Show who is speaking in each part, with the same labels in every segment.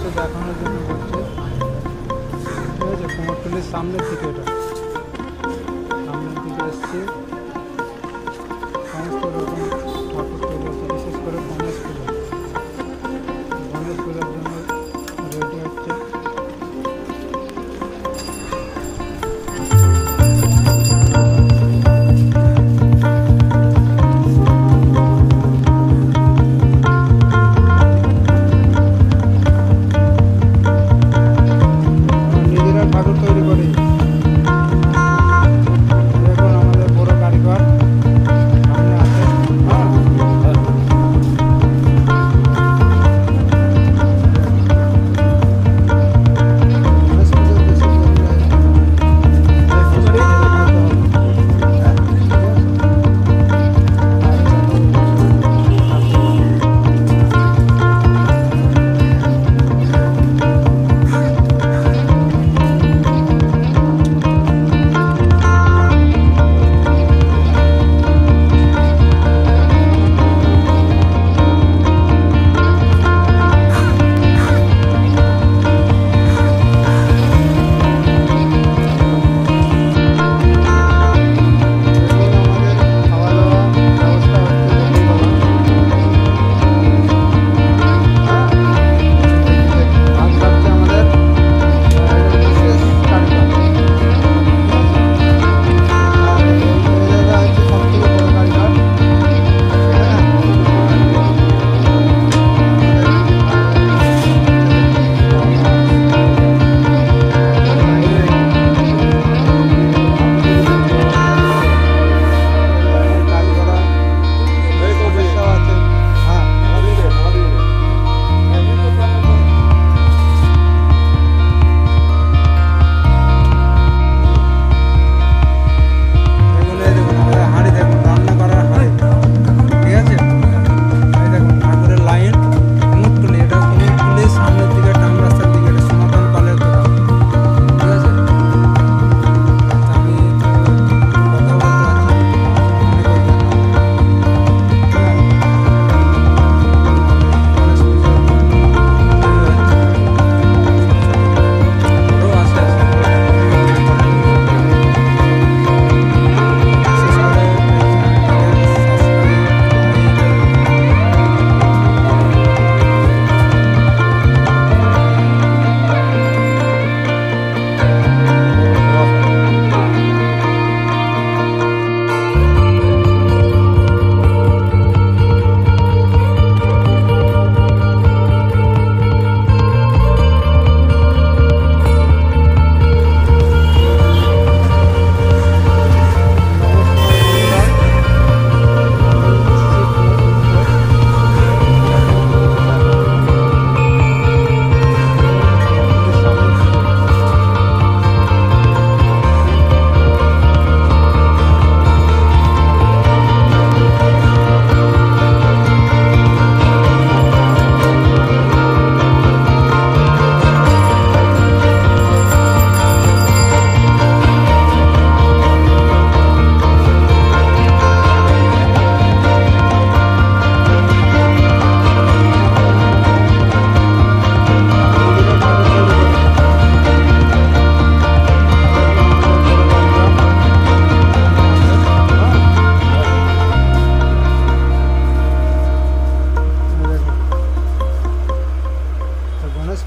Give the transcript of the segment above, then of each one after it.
Speaker 1: একটু দেখানোর জন্য বলছি। ঠিক আছে, কুমোরটুলির সামনের দিকে, এটা সামনের দিকে এসছে সমস্ত রকম ঠাকুর তৈরি হচ্ছে, বিশেষ করে গণেশ পূজার জন্য রেডি হচ্ছে।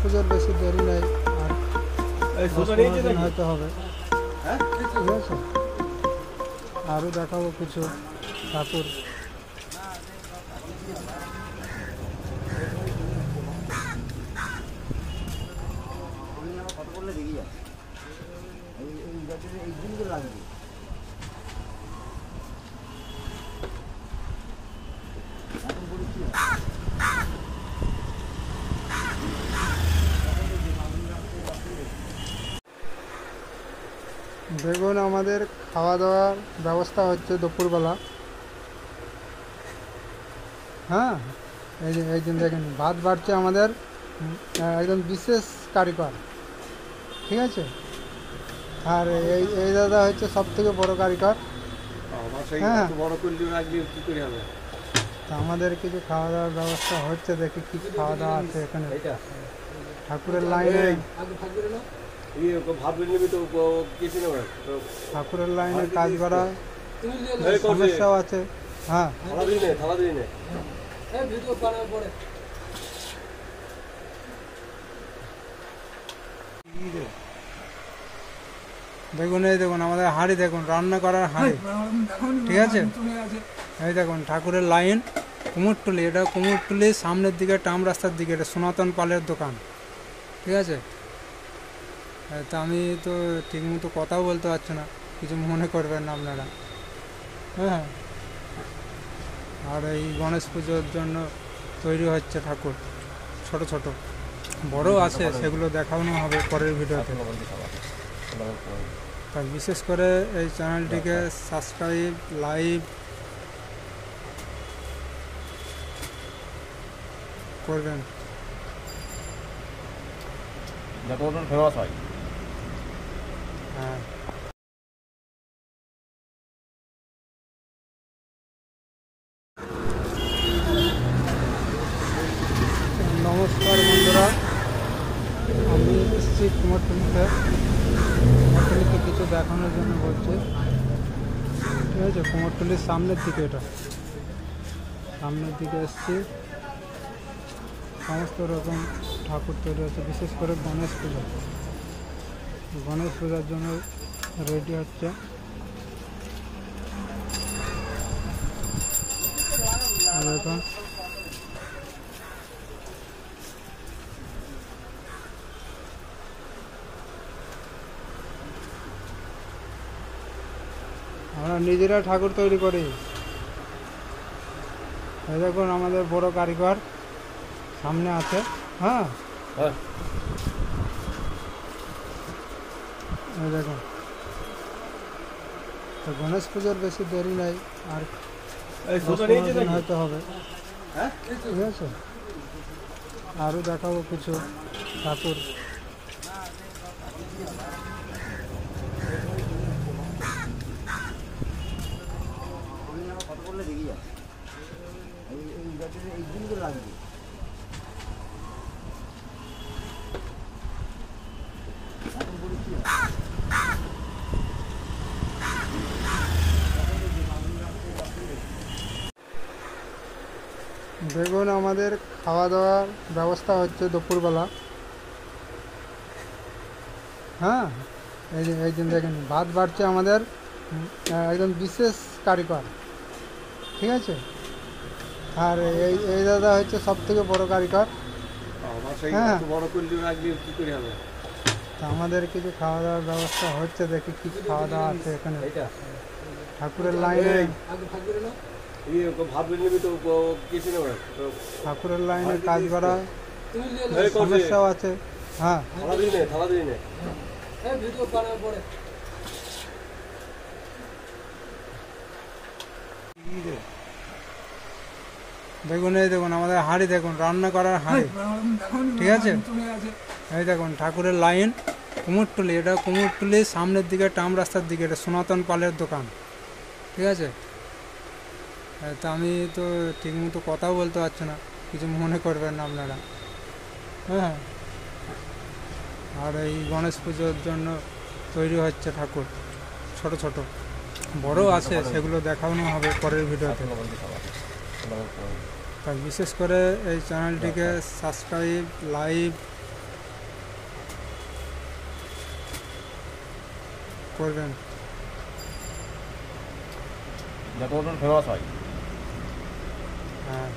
Speaker 1: পুজোর বেশি দেরি নেই, আর 10-15 দিন হয়তো হবে। ঠিক আছে, আরও দেখাবো কিছু ঠাকুর। দেখুন আমাদের খাওয়া দাওয়ার ব্যবস্থা হচ্ছে দুপুরবেলা। হ্যাঁ, এই দিন দেখেন ভাত বাড়ছে আমাদের একদম বিশেষ কারিগর, ঠিক আছে। আর এই দাদা হচ্ছে সব থেকে বড় কারিগর। হ্যাঁ, আমাদের কিছু খাওয়া দাওয়ার ব্যবস্থা হচ্ছে, দেখি কি খাওয়া দাওয়া আছে এখানে। ঠাকুরের লাইনে ঠাকুরের লাইনে কাজ করা সমস্যাও আছে। হ্যাঁ দেখুন, এই দেখুন আমাদের হাঁড়ি, দেখুন রান্না করার হাঁড়ি, ঠিক আছে। এই দেখুন ঠাকুরের লাইন, কুমোরটুলি, এটা কুমোরটুলি সামনের দিকে টাম রাস্তার দিকে, এটা সনাতন পালের দোকান, ঠিক আছে। তা আমি তো ঠিক মতো কথাও বলতে পারছি না, কিছু মনে করবেন না আপনারা। হ্যাঁ, আর এই গণেশ পুজোর জন্য তৈরি হচ্ছে ঠাকুর, ছোট ছোট, বড় আছে, সেগুলো দেখানো হবে পরের ভিডিওতে। তাই বিশেষ করে এই চ্যানেলটিকে সাবস্ক্রাইব, লাইক করবেন
Speaker 2: যাতে ফেমাস হয়।
Speaker 1: হ্যাঁ। নমস্কার বন্ধুরা, আমি এসেছি কুমোরটুলিতে কিছু দেখানোর জন্য বলছি, ঠিক আছে। কুমোরটুলির সামনের দিকে, এটা সামনের দিকে এসেছি, সমস্ত রকম ঠাকুর তৈরি হচ্ছে, বিশেষ করে গণেশ পূজার জন্য রেডি হচ্ছে। দেখুন আমরা নিজেরা ঠাকুর তৈরি করি। এই দেখুন আমাদের বড় কারিগর সামনে আছে। হ্যাঁ, এই দেখুন, তো গণেশ পুজোর বেশি দেরি নাই, আর 10-15 দিন হয়তো হবে, ঠিক আছে। আরও দেখাবো কিছু ঠাকুর। দেখুন আমাদের খাওয়া দাওয়ার ব্যবস্থা হচ্ছে দুপুরবেলা। হ্যাঁ, এই দিন দেখেন ভাত বাড়ছে আমাদের একদম বিশেষ কারিগর, ঠিক আছে। আর এই দাদা হচ্ছে সব থেকে বড় কারিগর। হ্যাঁ, তা আমাদের কিছু খাওয়া দাওয়ার ব্যবস্থা হচ্ছে, দেখি কি খাওয়া দাওয়া আছে এখানে। ঠাকুরের লাইনে ঠাকুরের লাইনে কাজ করা সমস্যাও আছে। হ্যাঁ, দেখুন, এই দেখুন আমাদের হাঁড়ি, দেখুন রান্না করার হাঁড়ি, ঠিক আছে। এই দেখুন ঠাকুরের লাইন, কুমোরটুলি, এটা কুমোরটুলি সামনের দিকে টাম রাস্তার দিকে, এটা সনাতন পালের দোকান, ঠিক আছে। তা আমি তো ঠিক মতো কথাও বলতে পারছি না, কিছু মনে করবেন না আপনারা। হ্যাঁ, আর এই গণেশ পুজোর জন্য তৈরি হচ্ছে ঠাকুর, ছোট ছোট, বড় আছে, সেগুলো দেখানো হবে পরের ভিডিওতে। তাই বিশেষ করে এই চ্যানেলটিকে সাবস্ক্রাইব, লাইক করবেন
Speaker 2: যাতে ফেমাস হয়।
Speaker 1: হ্যাঁ।